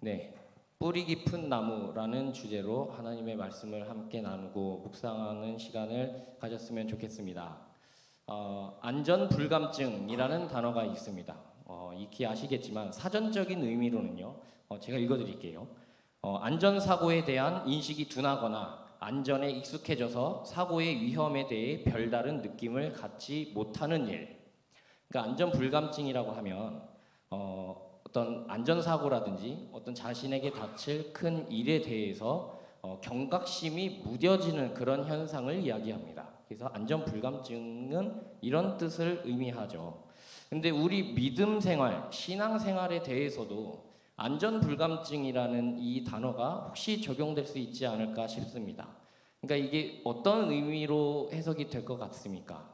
네, 뿌리 깊은 나무라는 주제로 하나님의 말씀을 함께 나누고 묵상하는 시간을 가졌으면 좋겠습니다. 안전불감증이라는 단어가 있습니다. 익히 아시겠지만 사전적인 의미로는요, 제가 읽어드릴게요. 안전사고에 대한 인식이 둔하거나 안전에 익숙해져서 사고의 위험에 대해 별다른 느낌을 갖지 못하는 일. 그러니까 안전불감증이라고 하면 어떤 안전사고라든지 어떤 자신에게 닥칠 큰 일에 대해서 경각심이 무뎌지는 그런 현상을 이야기합니다. 그래서 안전불감증은 이런 뜻을 의미하죠. 근데 우리 믿음 생활, 신앙 생활에 대해서도 안전불감증이라는 이 단어가 혹시 적용될 수 있지 않을까 싶습니다. 그러니까 이게 어떤 의미로 해석이 될 것 같습니까?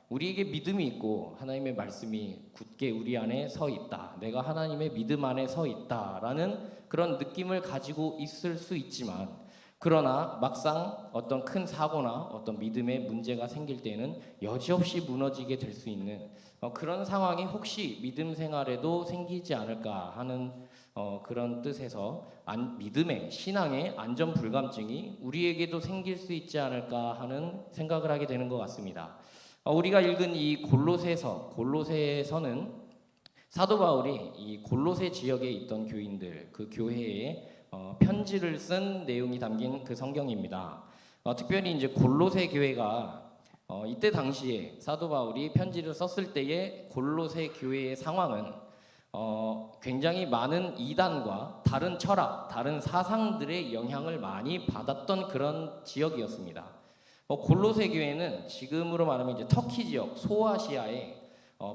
우리에게 믿음이 있고 하나님의 말씀이 굳게 우리 안에 서 있다. 내가 하나님의 믿음 안에 서 있다라는 그런 느낌을 가지고 있을 수 있지만, 그러나 막상 어떤 큰 사고나 어떤 믿음의 문제가 생길 때는 여지없이 무너지게 될 수 있는 그런 상황이 혹시 믿음 생활에도 생기지 않을까 하는 그런 뜻에서 믿음의 신앙의 안전불감증이 우리에게도 생길 수 있지 않을까 하는 생각을 하게 되는 것 같습니다. 우리가 읽은 이 골로새에서는 사도 바울이 이 골로새 지역에 있던 교인들, 그 교회에 편지를 쓴 내용이 담긴 그 성경입니다. 특별히 이제 골로새 교회가 이때 당시에 사도 바울이 편지를 썼을 때의 골로새 교회의 상황은 굉장히 많은 이단과 다른 철학, 다른 사상들의 영향을 많이 받았던 그런 지역이었습니다. 골로새 교회는 지금으로 말하면 이제 터키 지역, 소아시아의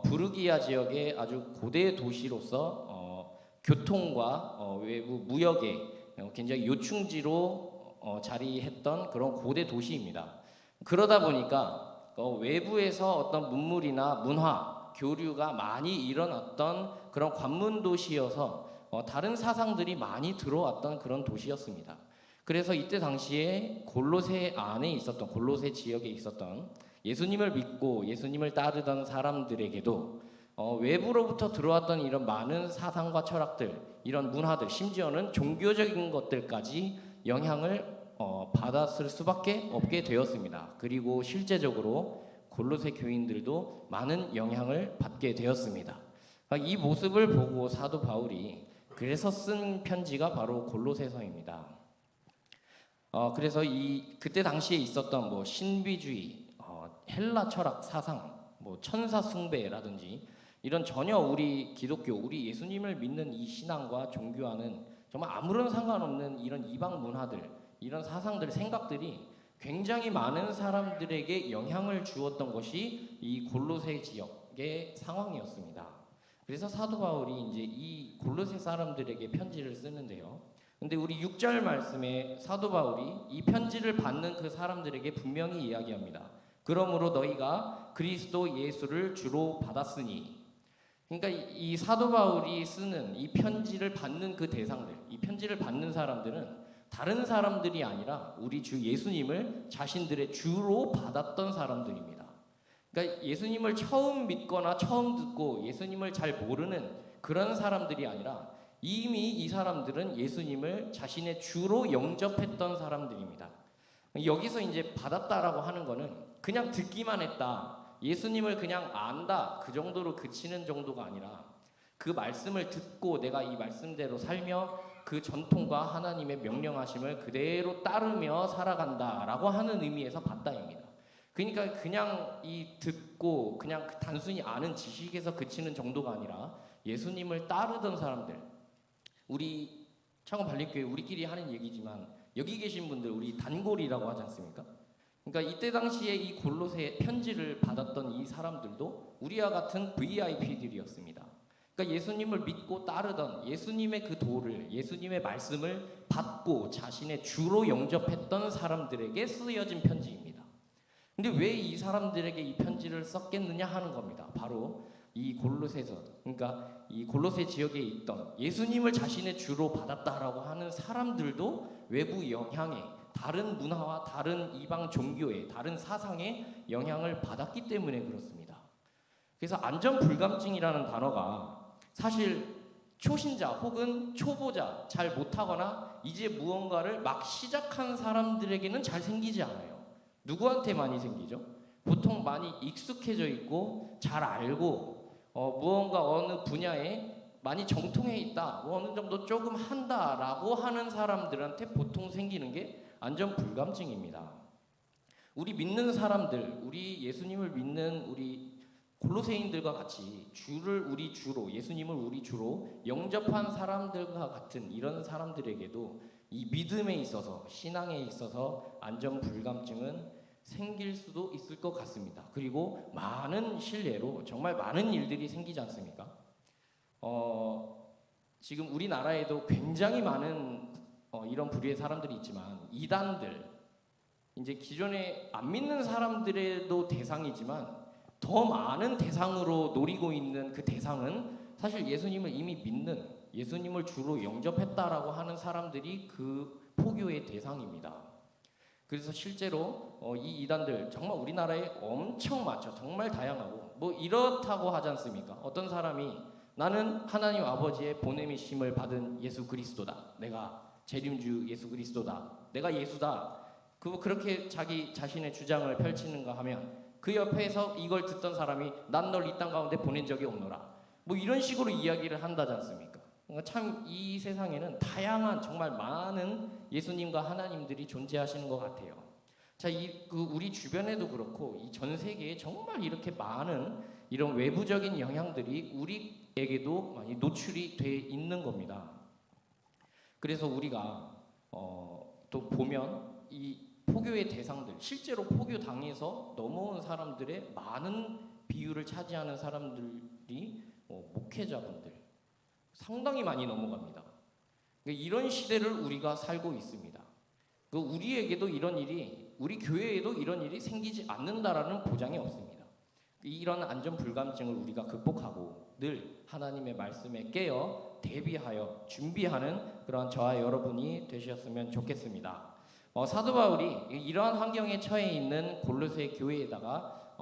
부르기아 지역의 아주 고대 도시로서 교통과 외부 무역의 굉장히 요충지로 자리했던 그런 고대 도시입니다. 그러다 보니까 외부에서 어떤 문물이나 문화, 교류가 많이 일어났던 그런 관문 도시여서 다른 사상들이 많이 들어왔던 그런 도시였습니다. 그래서 이때 당시에 골로새 안에 있었던, 골로새 지역에 있었던 예수님을 믿고 예수님을 따르던 사람들에게도 외부로부터 들어왔던 이런 많은 사상과 철학들, 이런 문화들, 심지어는 종교적인 것들까지 영향을 받았을 수밖에 없게 되었습니다. 그리고 실제적으로 골로새 교인들도 많은 영향을 받게 되었습니다. 이 모습을 보고 사도 바울이 그래서 쓴 편지가 바로 골로새서입니다. 그래서 그때 당시에 있었던 신비주의, 헬라 철학 사상, 천사 숭배라든지 이런 전혀 우리 기독교, 우리 예수님을 믿는 이 신앙과 종교와는 정말 아무런 상관없는 이런 이방 문화들, 이런 사상들, 생각들이 굉장히 많은 사람들에게 영향을 주었던 것이 이 골로새 지역의 상황이었습니다. 그래서 사도 바울이 이제 이 골로새 사람들에게 편지를 쓰는데요. 근데 우리 6절 말씀에 사도 바울이 이 편지를 받는 그 사람들에게 분명히 이야기합니다. 그러므로 너희가 그리스도 예수를 주로 받았으니. 그러니까 이 사도 바울이 쓰는 이 편지를 받는 그 대상들, 이 편지를 받는 사람들은 다른 사람들이 아니라 우리 주 예수님을 자신들의 주로 받았던 사람들입니다. 그러니까 예수님을 처음 믿거나 처음 듣고 예수님을 잘 모르는 그런 사람들이 아니라 이미 이 사람들은 예수님을 자신의 주로 영접했던 사람들입니다. 여기서 이제 받았다라고 하는 거는 그냥 듣기만 했다, 예수님을 그냥 안다, 그 정도로 그치는 정도가 아니라 그 말씀을 듣고 내가 이 말씀대로 살며 그 전통과 하나님의 명령하심을 그대로 따르며 살아간다라고 하는 의미에서 받다입니다. 그러니까 그냥 이 듣고 그냥 단순히 아는 지식에서 그치는 정도가 아니라 예수님을 따르던 사람들, 우리 창원 발림교회 우리끼리 하는 얘기지만 여기 계신 분들 우리 단골이라고 하지 않습니까? 그러니까 이때 당시에 이 골로새 편지를 받았던 이 사람들도 우리와 같은 VIP들이었습니다. 그러니까 예수님을 믿고 따르던 예수님의 그 도를, 예수님의 말씀을 받고 자신의 주로 영접했던 사람들에게 쓰여진 편지입니다. 근데 왜 이 사람들에게 이 편지를 썼겠느냐 하는 겁니다. 바로 이 골로새서, 그러니까 이 골로새 지역에 있던 예수님을 자신의 주로 받았다라고 하는 사람들도 외부 영향에, 다른 문화와 다른 이방 종교의, 다른 사상의 영향을 받았기 때문에 그렇습니다. 그래서 안전불감증이라는 단어가 사실 초신자 혹은 초보자, 잘 못하거나 이제 무언가를 막 시작한 사람들에게는 잘 생기지 않아요. 누구한테 많이 생기죠? 보통 많이 익숙해져 있고 잘 알고 무언가 어느 분야에 많이 정통해 있다, 뭐 어느 정도 조금 한다라고 하는 사람들한테 보통 생기는 게 안전불감증입니다. 우리 믿는 사람들, 우리 예수님을 믿는 우리 골로새인들과 같이 예수님을 우리 주로 영접한 사람들과 같은 이런 사람들에게도 이 믿음에 있어서, 신앙에 있어서 안전불감증은 생길 수도 있을 것 같습니다. 그리고 많은 신뢰로 정말 많은 일들이 생기지 않습니까? 지금 우리나라에도 굉장히 많은 이런 부류의 사람들이 있지만, 이단들, 이제 기존에 안 믿는 사람들에도 대상이지만 더 많은 대상으로 노리고 있는 그 대상은 사실 예수님을 이미 믿는, 예수님을 주로 영접했다라고 하는 사람들이 그 포교의 대상입니다. 그래서 실제로 이 이단들 정말 우리나라에 엄청 많죠. 정말 다양하고 뭐 이렇다고 하지 않습니까? 어떤 사람이 나는 하나님 아버지의 보냄이심을 받은 예수 그리스도다, 내가 재림주 예수 그리스도다, 내가 예수다, 그렇게 자기 자신의 주장을 펼치는가 하면 그 옆에서 이걸 듣던 사람이 난 널 이 땅 가운데 보낸 적이 없노라, 뭐 이런 식으로 이야기를 한다지 않습니까? 그러니까 참 이 세상에는 다양한 정말 많은 예수님과 하나님들이 존재하시는 것 같아요. 자, 우리 주변에도 그렇고 이 전 세계에 정말 이렇게 많은 이런 외부적인 영향들이 우리에게도 많이 노출이 돼 있는 겁니다. 그래서 우리가 또 보면 이 포교의 대상들, 실제로 포교 당해서 넘어온 사람들의 많은 비율을 차지하는 사람들이 목회자분들 상당히 많이 넘어갑니다. 그러니까 이런 시대를 우리가 살고 있습니다. 우리에게도 이런 일이, 우리 교회에도 이런 일이 생기지 않는다라는 보장이 없습니다. 이런 안전불감증을 우리가 극복하고 늘 하나님의 말씀에 깨어 대비하여 준비하는 그런 저와 여러분이 되셨으면 좋겠습니다. 사도 바울이 이러한 환경에 처해 있는 골로새 교회에다가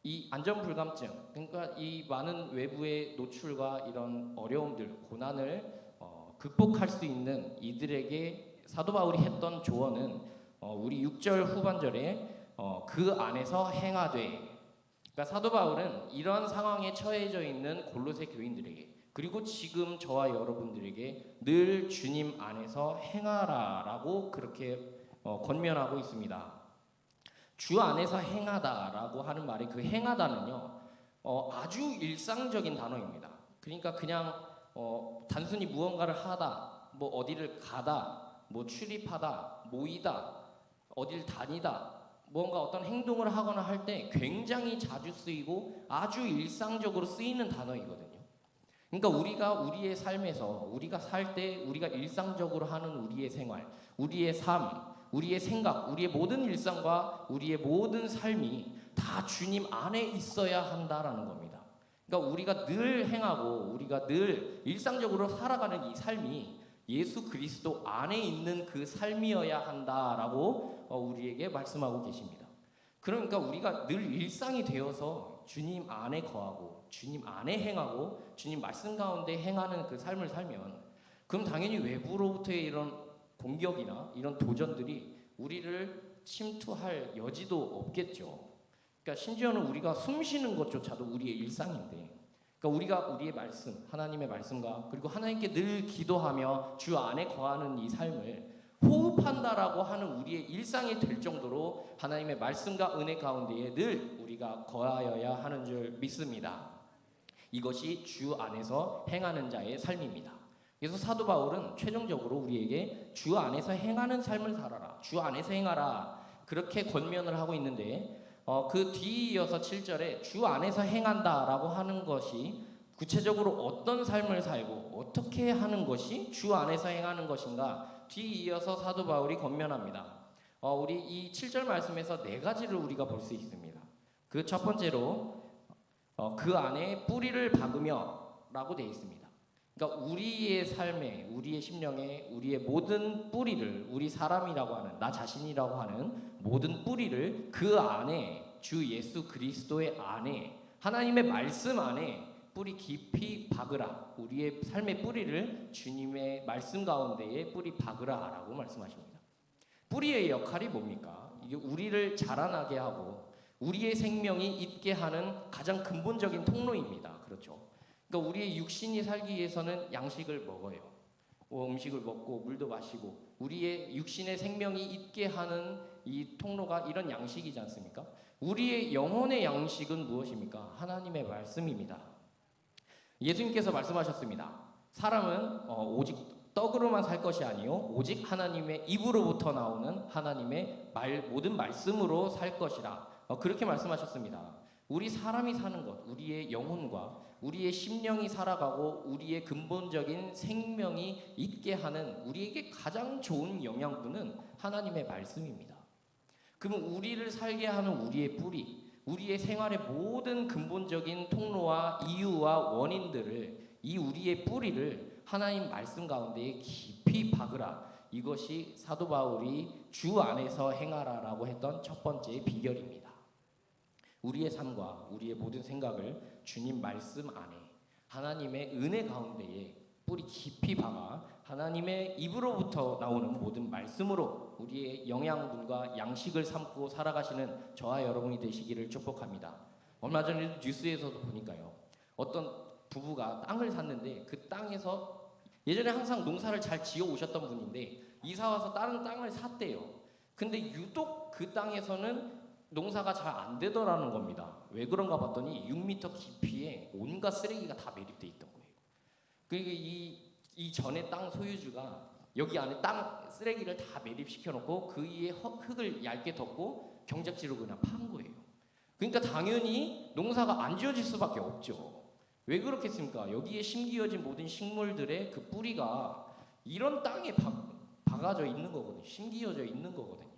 이 안전불감증, 그러니까 이 많은 외부의 노출과 이런 어려움들, 고난을 극복할 수 있는 이들에게 사도 바울이 했던 조언은 우리 6절 후반절에 그 안에서 행하되, 그러니까 사도 바울은 이런 상황에 처해져 있는 골로새 교인들에게, 그리고 지금 저와 여러분들에게 늘 주님 안에서 행하라라고 그렇게 권면하고 있습니다. 주 안에서 행하다라고 하는 말이, 그 행하다는요 아주 일상적인 단어입니다. 그러니까 그냥 단순히 무언가를 하다, 뭐 어디를 가다, 뭐 출입하다, 모이다, 어딜 다니다, 뭔가 어떤 행동을 하거나 할 때 굉장히 자주 쓰이고 아주 일상적으로 쓰이는 단어이거든요. 그러니까 우리가 우리의 삶에서, 우리가 살 때 우리가 일상적으로 하는 우리의 생활, 우리의 삶, 우리의 생각, 우리의 모든 일상과 우리의 모든 삶이 다 주님 안에 있어야 한다라는 겁니다. 그러니까 우리가 늘 행하고 우리가 늘 일상적으로 살아가는 이 삶이 예수 그리스도 안에 있는 그 삶이어야 한다라고 우리에게 말씀하고 계십니다. 그러니까 우리가 늘 일상이 되어서 주님 안에 거하고 주님 안에 행하고 주님 말씀 가운데 행하는 그 삶을 살면, 그럼 당연히 외부로부터의 이런 공격이나 이런 도전들이 우리를 침투할 여지도 없겠죠. 그러니까 심지어는 우리가 숨 쉬는 것조차도 우리의 일상인데, 그러니까 우리가 우리의 말씀, 하나님의 말씀과 그리고 하나님께 늘 기도하며 주 안에 거하는 이 삶을 호흡한다라고 하는 우리의 일상이 될 정도로 하나님의 말씀과 은혜 가운데에 늘 우리가 거하여야 하는 줄 믿습니다. 이것이 주 안에서 행하는 자의 삶입니다. 그래서 사도 바울은 최종적으로 우리에게 주 안에서 행하는 삶을 살아라, 주 안에서 행하라, 그렇게 권면을 하고 있는데, 그 뒤이어서 7절에 주 안에서 행한다라고 하는 것이 구체적으로 어떤 삶을 살고 어떻게 하는 것이 주 안에서 행하는 것인가, 뒤이어서 사도 바울이 권면합니다. 우리 이 7절 말씀에서 네 가지를 우리가 볼 수 있습니다. 그 첫 번째로 그 안에 뿌리를 박으며 라고 되어 있습니다. 그러니까 우리의 삶에, 우리의 심령에, 우리의 모든 뿌리를, 우리 사람이라고 하는, 나 자신이라고 하는 모든 뿌리를 그 안에, 주 예수 그리스도의 안에, 하나님의 말씀 안에 뿌리 깊이 박으라. 우리의 삶의 뿌리를 주님의 말씀 가운데에 뿌리 박으라라고 말씀하십니다. 뿌리의 역할이 뭡니까? 이게 우리를 자라나게 하고 우리의 생명이 있게 하는 가장 근본적인 통로입니다. 그렇죠? 그러니까 우리의 육신이 살기 위해서는 양식을 먹어요. 음식을 먹고 물도 마시고 우리의 육신의 생명이 있게 하는 이 통로가 이런 양식이지 않습니까? 우리의 영혼의 양식은 무엇입니까? 하나님의 말씀입니다. 예수님께서 말씀하셨습니다. 사람은 오직 떡으로만 살 것이 아니요 오직 하나님의 입으로부터 나오는 하나님의 모든 말씀으로 살 것이라. 그렇게 말씀하셨습니다. 우리 사람이 사는 것, 우리의 영혼과 우리의 심령이 살아가고 우리의 근본적인 생명이 있게 하는 우리에게 가장 좋은 영양분은 하나님의 말씀입니다. 그러면 우리를 살게 하는 우리의 뿌리, 우리의 생활의 모든 근본적인 통로와 이유와 원인들을 이 우리의 뿌리를 하나님 말씀 가운데에 깊이 박으라. 이것이 사도 바울이 주 안에서 행하라라고 했던 첫 번째 비결입니다. 우리의 삶과 우리의 모든 생각을 주님 말씀 안에 하나님의 은혜 가운데에 뿌리 깊이 박아 하나님의 입으로부터 나오는 모든 말씀으로 우리의 영양분과 양식을 삼고 살아가시는 저와 여러분이 되시기를 축복합니다. 얼마 전에 뉴스에서도 보니까요. 어떤 부부가 땅을 샀는데 그 땅에서 예전에 항상 농사를 잘 지어 오셨던 분인데 이사 와서 다른 땅을 샀대요. 근데 유독 그 땅에서는 농사가 잘 안 되더라는 겁니다. 왜 그런가 봤더니 6m 깊이에 온갖 쓰레기가 다 매립돼 있던 거예요. 그러니까 이 전에 땅 소유주가 여기 안에 땅 쓰레기를 다 매립시켜 놓고 그 위에 흙을 얇게 덮고 경작지로 그냥 판 거예요. 그러니까 당연히 농사가 안 지어질 수밖에 없죠. 왜 그렇겠습니까? 여기에 심기어진 모든 식물들의 그 뿌리가 이런 땅에 박아져 있는 거거든요. 심기어져 있는 거거든요.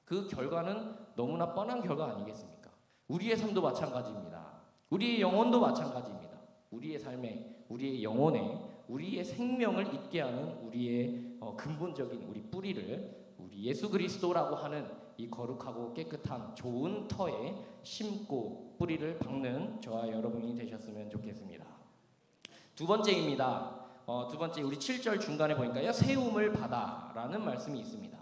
그 결과는 너무나 뻔한 결과 아니겠습니까? 우리의 삶도 마찬가지입니다. 우리의 영혼도 마찬가지입니다. 우리의 삶에, 우리의 영혼에, 우리의 생명을 있게 하는 우리의 근본적인 우리 뿌리를 우리 예수 그리스도라고 하는 이 거룩하고 깨끗한 좋은 터에 심고 뿌리를 박는 저와 여러분이 되셨으면 좋겠습니다. 두 번째입니다. 두 번째 우리 7절 중간에 보니까요. 세움을 받아라는 말씀이 있습니다.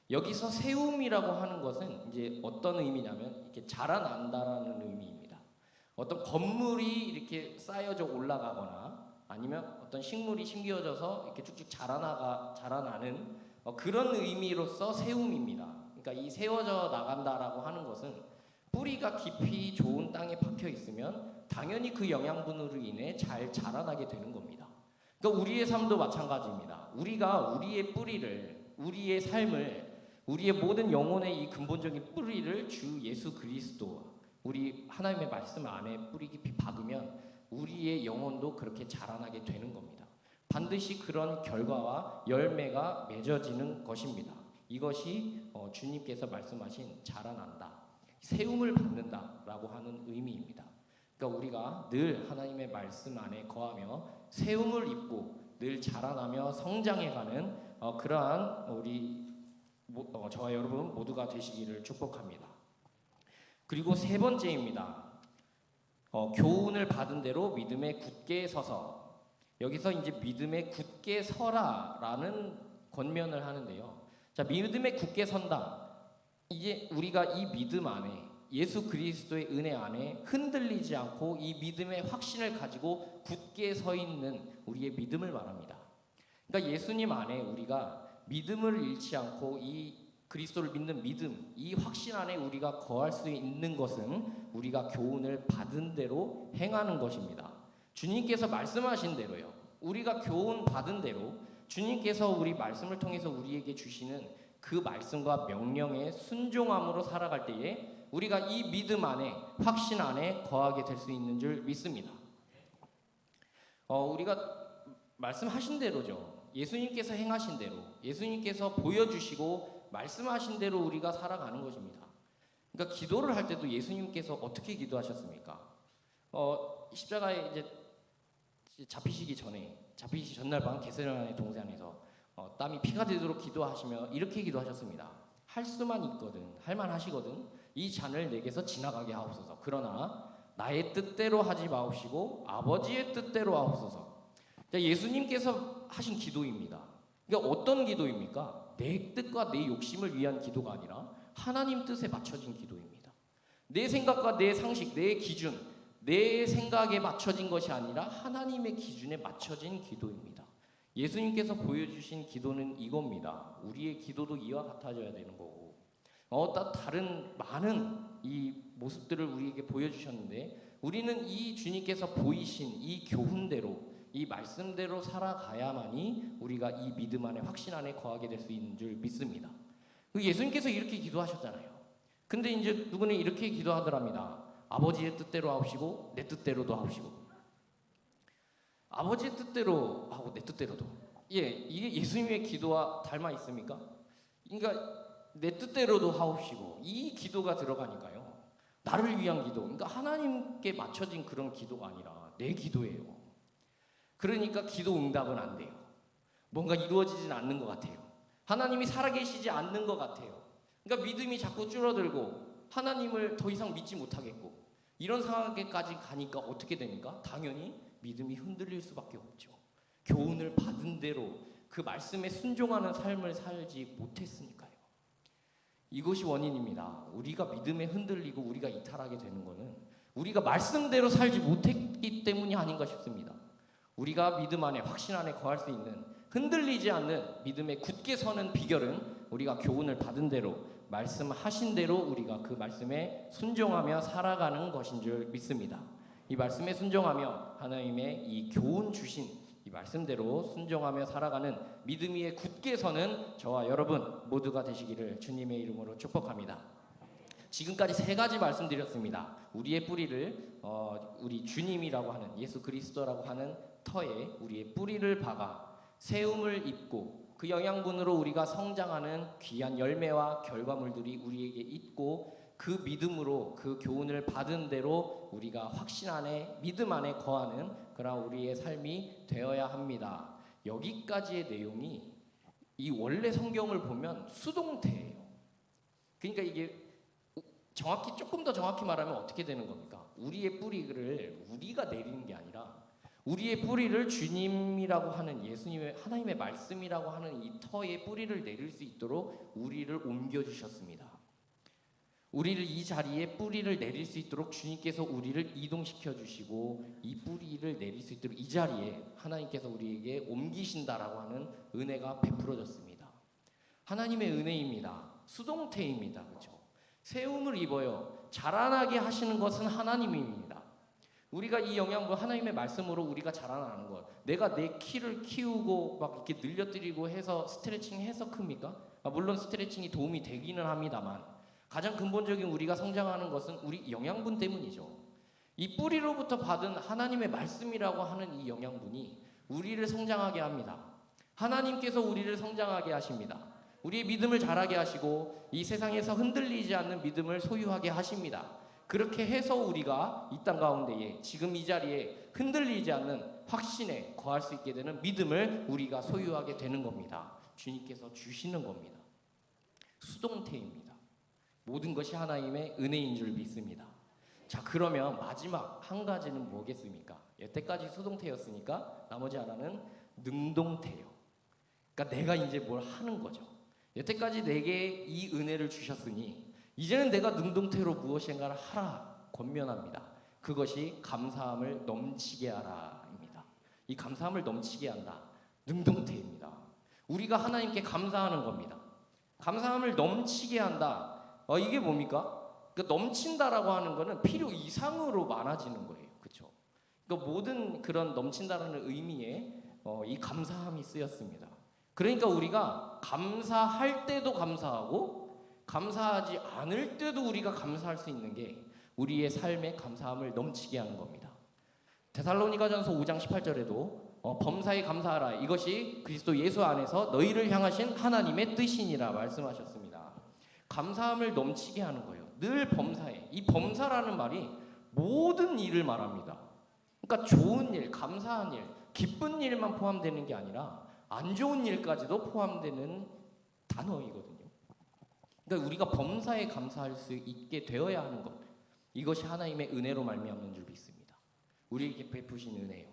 여기서 세움이라고 하는 것은 이제 어떤 의미냐면 이렇게 자라난다라는 의미입니다. 어떤 건물이 이렇게 쌓여져 올라가거나 아니면 어떤 식물이 심겨져서 이렇게 쭉쭉 자라나는 그런 의미로서 세움입니다. 그러니까 이 세워져 나간다라고 하는 것은 뿌리가 깊이 좋은 땅에 박혀 있으면 당연히 그 영양분으로 인해 잘 자라나게 되는 겁니다. 그러니까 우리의 삶도 마찬가지입니다. 우리가 우리의 뿌리를, 우리의 삶을, 우리의 모든 영혼의 이 근본적인 뿌리를 주 예수 그리스도, 우리 하나님의 말씀 안에 뿌리 깊이 박으면 우리의 영혼도 그렇게 자라나게 되는 겁니다. 반드시 그런 결과와 열매가 맺어지는 것입니다. 이것이 주님께서 말씀하신 자라난다, 세움을 받는다라고 하는 의미입니다. 그러니까 우리가 늘 하나님의 말씀 안에 거하며 세움을 입고 늘 자라나며 성장해가는 그러한 우리 저와 여러분 모두가 되시기를 축복합니다. 그리고 세 번째입니다. 교훈을 받은 대로 믿음에 굳게 서서. 여기서 이제 믿음에 굳게 서라라는 권면을 하는데요. 자, 믿음에 굳게 선다. 이제 우리가 이 믿음 안에 예수 그리스도의 은혜 안에 흔들리지 않고 이 믿음의 확신을 가지고 굳게 서 있는 우리의 믿음을 말합니다. 그러니까 예수님 안에 우리가 믿음을 잃지 않고 이 그리스도를 믿는 믿음, 이 확신 안에 우리가 거할 수 있는 것은 우리가 교훈을 받은 대로 행하는 것입니다. 주님께서 말씀하신 대로요. 우리가 교훈 받은 대로 주님께서 우리 말씀을 통해서 우리에게 주시는 그 말씀과 명령에 순종함으로 살아갈 때에 우리가 이 믿음 안에, 확신 안에 거하게 될 수 있는 줄 믿습니다. 우리가 말씀하신 대로죠. 예수님께서 행하신 대로, 예수님께서 보여주시고 말씀하신 대로 우리가 살아가는 것입니다. 그러니까 기도를 할 때도 예수님께서 어떻게 기도하셨습니까? 십자가에 이제 잡히시기 전날 밤 겟세마네 동산에서 땀이 피가 되도록 기도하시며 이렇게 기도하셨습니다. 할 수만 있거든, 할 만하시거든 이 잔을 내게서 지나가게 하옵소서. 그러나 나의 뜻대로 하지 마옵시고 아버지의 뜻대로 하옵소서. 자, 예수님께서 하신 기도입니다. 그러니까 어떤 기도입니까? 내 뜻과 내 욕심을 위한 기도가 아니라 하나님 뜻에 맞춰진 기도입니다. 내 생각과 내 상식, 내 기준, 내 생각에 맞춰진 것이 아니라 하나님의 기준에 맞춰진 기도입니다. 예수님께서 보여주신 기도는 이겁니다. 우리의 기도도 이와 같아져야 되는 거고, 다른 많은 이 모습들을 우리에게 보여주셨는데, 우리는 이 주님께서 보이신 이 교훈대로, 이 말씀대로 살아가야만이 우리가 이 믿음 안에, 확신 안에 거하게 될 수 있는 줄 믿습니다. 예수님께서 이렇게 기도하셨잖아요. 근데 이제 누구는 이렇게 기도하더랍니다. 아버지의 뜻대로 하옵시고 내 뜻대로도 하옵시고. 아버지의 뜻대로 하고 내 뜻대로도. 이게 예수님의 기도와 닮아 있습니까? 그러니까 내 뜻대로도 하옵시고, 이 기도가 들어가니까요, 나를 위한 기도, 그러니까 하나님께 맞춰진 그런 기도가 아니라 내 기도예요. 그러니까 기도 응답은 안 돼요. 뭔가 이루어지진 않는 것 같아요. 하나님이 살아계시지 않는 것 같아요. 그러니까 믿음이 자꾸 줄어들고 하나님을 더 이상 믿지 못하겠고, 이런 상황에까지 가니까 어떻게 됩니까? 당연히 믿음이 흔들릴 수밖에 없죠. 교훈을 받은 대로 그 말씀에 순종하는 삶을 살지 못했으니까요. 이것이 원인입니다. 우리가 믿음에 흔들리고 우리가 이탈하게 되는 것은 우리가 말씀대로 살지 못했기 때문이 아닌가 싶습니다. 우리가 믿음 안에, 확신 안에 거할 수 있는, 흔들리지 않는 믿음에 굳게 서는 비결은 우리가 교훈을 받은 대로, 말씀하신 대로 우리가 그 말씀에 순종하며 살아가는 것인 줄 믿습니다. 이 말씀에 순종하며 하나님의 이 교훈 주신 이 말씀대로 순종하며 살아가는 믿음 위에 굳게 서는 저와 여러분 모두가 되시기를 주님의 이름으로 축복합니다. 지금까지 3가지 말씀드렸습니다. 우리의 뿌리를 우리 주님이라고 하는, 예수 그리스도라고 하는 터에 우리의 뿌리를 박아 세움을 입고 그 영양분으로 우리가 성장하는 귀한 열매와 결과물들이 우리에게 있고, 그 믿음으로 그 교훈을 받은 대로 우리가 확신 안에, 믿음 안에 거하는 그런 우리의 삶이 되어야 합니다. 여기까지의 내용이 이 원래 성경을 보면 수동태예요. 그러니까 이게 정확히, 조금 더 정확히 말하면 어떻게 되는 겁니까? 우리의 뿌리를 우리가 내리는 게 아니라 우리의 뿌리를 주님이라고 하는, 예수님의, 하나님의 말씀이라고 하는 이 터에 뿌리를 내릴 수 있도록 우리를 옮겨주셨습니다. 우리를 이 자리에 뿌리를 내릴 수 있도록 주님께서 우리를 이동시켜 주시고, 이 뿌리를 내릴 수 있도록 이 자리에 하나님께서 우리에게 옮기신다라고 하는 은혜가 베풀어졌습니다. 하나님의 은혜입니다. 수동태입니다. 그렇죠? 세움을 입어요. 자라나게 하시는 것은 하나님입니다. 우리가 이 영양분, 하나님의 말씀으로 우리가 자라나는 것, 내가 내 키를 키우고 막 이렇게 늘려드리고 해서 스트레칭 해서 큽니까? 물론 스트레칭이 도움이 되기는 합니다만, 가장 근본적인 우리가 성장하는 것은 우리 영양분 때문이죠. 이 뿌리로부터 받은 하나님의 말씀이라고 하는 이 영양분이 우리를 성장하게 합니다. 하나님께서 우리를 성장하게 하십니다. 우리의 믿음을 자라게 하시고 이 세상에서 흔들리지 않는 믿음을 소유하게 하십니다. 그렇게 해서 우리가 이 땅 가운데에, 지금 이 자리에 흔들리지 않는 확신에 거할 수 있게 되는 믿음을 우리가 소유하게 되는 겁니다. 주님께서 주시는 겁니다. 수동태입니다. 모든 것이 하나님의 은혜인 줄 믿습니다. 자, 그러면 마지막 한 가지는 뭐겠습니까? 여태까지 수동태였으니까 나머지 하나는 능동태요. 그러니까 내가 이제 뭘 하는 거죠. 여태까지 내게 이 은혜를 주셨으니 이제는 내가 능동태로 무엇인가를 하라 권면합니다. 그것이 감사함을 넘치게 하라입니다. 이 감사함을 넘치게 한다. 능동태입니다. 우리가 하나님께 감사하는 겁니다. 감사함을 넘치게 한다. 이게 뭡니까? 그러니까 넘친다라고 하는 거는 필요 이상으로 많아지는 거예요. 그렇죠? 그러니까 모든 그런 넘친다라는 의미에 이 감사함이 쓰였습니다. 그러니까 우리가 감사할 때도 감사하고 감사하지 않을 때도 우리가 감사할 수 있는 게 우리의 삶에 감사함을 넘치게 하는 겁니다. 데살로니가전서 5장 18절에도 범사에 감사하라. 이것이 그리스도 예수 안에서 너희를 향하신 하나님의 뜻이니라 말씀하셨습니다. 감사함을 넘치게 하는 거예요. 늘 범사에. 이 범사라는 말이 모든 일을 말합니다. 그러니까 좋은 일, 감사한 일, 기쁜 일만 포함되는 게 아니라 안 좋은 일까지도 포함되는 단어이거든요. 그러니까 우리가 범사에 감사할 수 있게 되어야 하는 것. 이것이 하나님의 은혜로 말미암는 줄 믿습니다. 우리에게 베푸신 은혜요.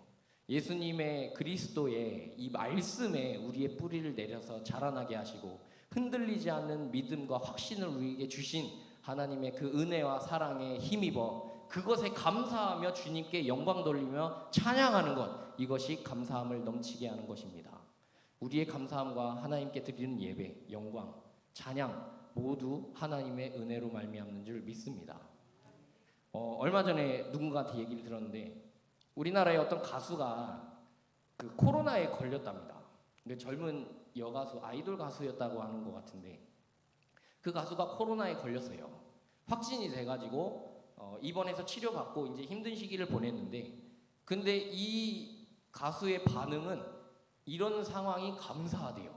예수님의 그리스도의 이 말씀에 우리의 뿌리를 내려서 자라나게 하시고 흔들리지 않는 믿음과 확신을 우리에게 주신 하나님의 그 은혜와 사랑에 힘입어 그것에 감사하며 주님께 영광 돌리며 찬양하는 것, 이것이 감사함을 넘치게 하는 것입니다. 우리의 감사함과 하나님께 드리는 예배, 영광, 찬양 모두 하나님의 은혜로 말미암는 줄 믿습니다. 얼마 전에 누군가한테 얘기를 들었는데 우리나라의 어떤 가수가 그 코로나에 걸렸답니다. 근데 젊은 여가수, 아이돌 가수였다고 하는 것 같은데 그 가수가 코로나에 걸렸어요. 확진이 돼가지고 입원해서 치료받고 이제 힘든 시기를 보냈는데, 근데 이 가수의 반응은 이런 상황이 감사하대요.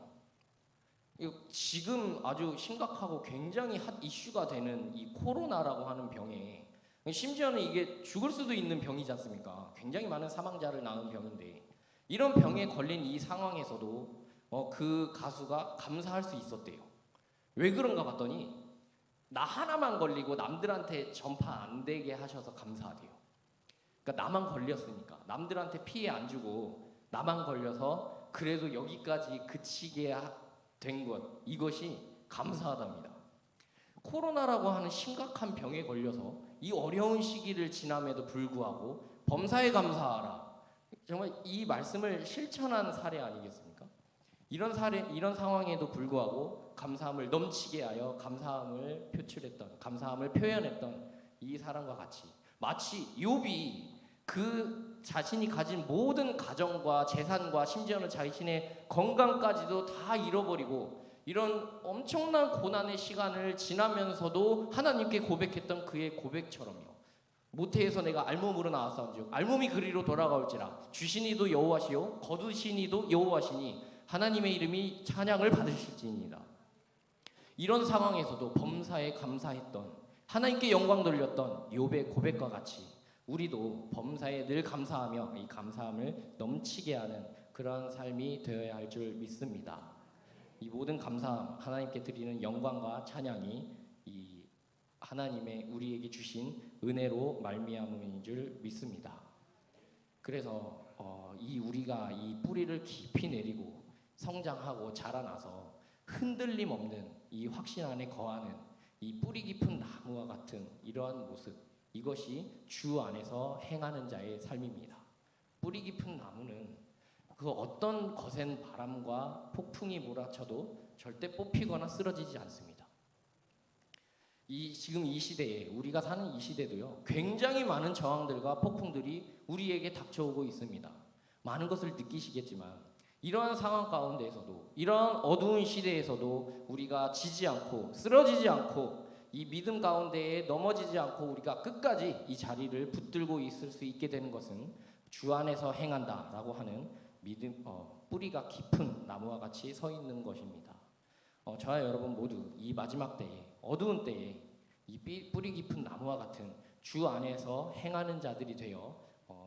지금 아주 심각하고 굉장히 핫 이슈가 되는 이 코로나라고 하는 병에, 심지어는 이게 죽을 수도 있는 병이지 않습니까? 굉장히 많은 사망자를 낳은 병인데 이런 병에 걸린 이 상황에서도 그 가수가 감사할 수 있었대요. 왜 그런가 봤더니 나 하나만 걸리고 남들한테 전파 안 되게 하셔서 감사하대요. 그러니까 나만 걸렸으니까 남들한테 피해 안 주고 나만 걸려서 그래도 여기까지 그치게 된 것, 이것이 감사하답니다. 코로나라고 하는 심각한 병에 걸려서 이 어려운 시기를 지남에도 불구하고 범사에 감사하라. 정말 이 말씀을 실천한 사례 아니겠습니까? 이런 상황에도 불구하고 감사함을 넘치게 하여 감사함을 표출했던, 감사함을 표현했던 이 사람과 같이, 마치 욥이 그 자신이 가진 모든 가정과 재산과 심지어는 자신의 건강까지도 다 잃어버리고 이런 엄청난 고난의 시간을 지나면서도 하나님께 고백했던 그의 고백처럼요. 모태에서 내가 알몸으로 나왔사온즉 알몸이 그리로 돌아가올지라 주시니도 여호와시요 거두시니도 여호와시니 하나님의 이름이 찬양을 받으실지니이다. 이런 상황에서도 범사에 감사했던, 하나님께 영광 돌렸던 욥의 고백과 같이 우리도 범사에 늘 감사하며 이 감사함을 넘치게 하는 그러한 삶이 되어야 할 줄 믿습니다. 이 모든 감사함, 하나님께 드리는 영광과 찬양이 이 하나님의 우리에게 주신 은혜로 말미암은 줄 믿습니다. 그래서 이 우리가 이 뿌리를 깊이 내리고 성장하고 자라나서 흔들림 없는 이 확신 안에 거하는 이 뿌리 깊은 나무와 같은 이러한 모습, 이것이 주 안에서 행하는 자의 삶입니다. 뿌리 깊은 나무는 그 어떤 거센 바람과 폭풍이 몰아쳐도 절대 뽑히거나 쓰러지지 않습니다. 지금 이 시대에, 우리가 사는 이 시대도요, 굉장히 많은 저항들과 폭풍들이 우리에게 닥쳐오고 있습니다. 많은 것을 느끼시겠지만 이러한 상황 가운데에서도, 이러한 어두운 시대에서도 우리가 지지 않고 쓰러지지 않고 이 믿음 가운데에 넘어지지 않고 우리가 끝까지 이 자리를 붙들고 있을 수 있게 되는 것은 주 안에서 행한다라고 하는 믿음, 뿌리가 깊은 나무와 같이 서 있는 것입니다. 저와 여러분 모두 이 마지막 때에, 어두운 때에 이 뿌리 깊은 나무와 같은 주 안에서 행하는 자들이 되어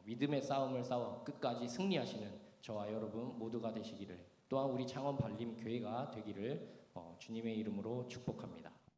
믿음의 싸움을 싸워 끝까지 승리하시는 저와 여러분 모두가 되시기를, 또한 우리 창원 발림 교회가 되기를 주님의 이름으로 축복합니다.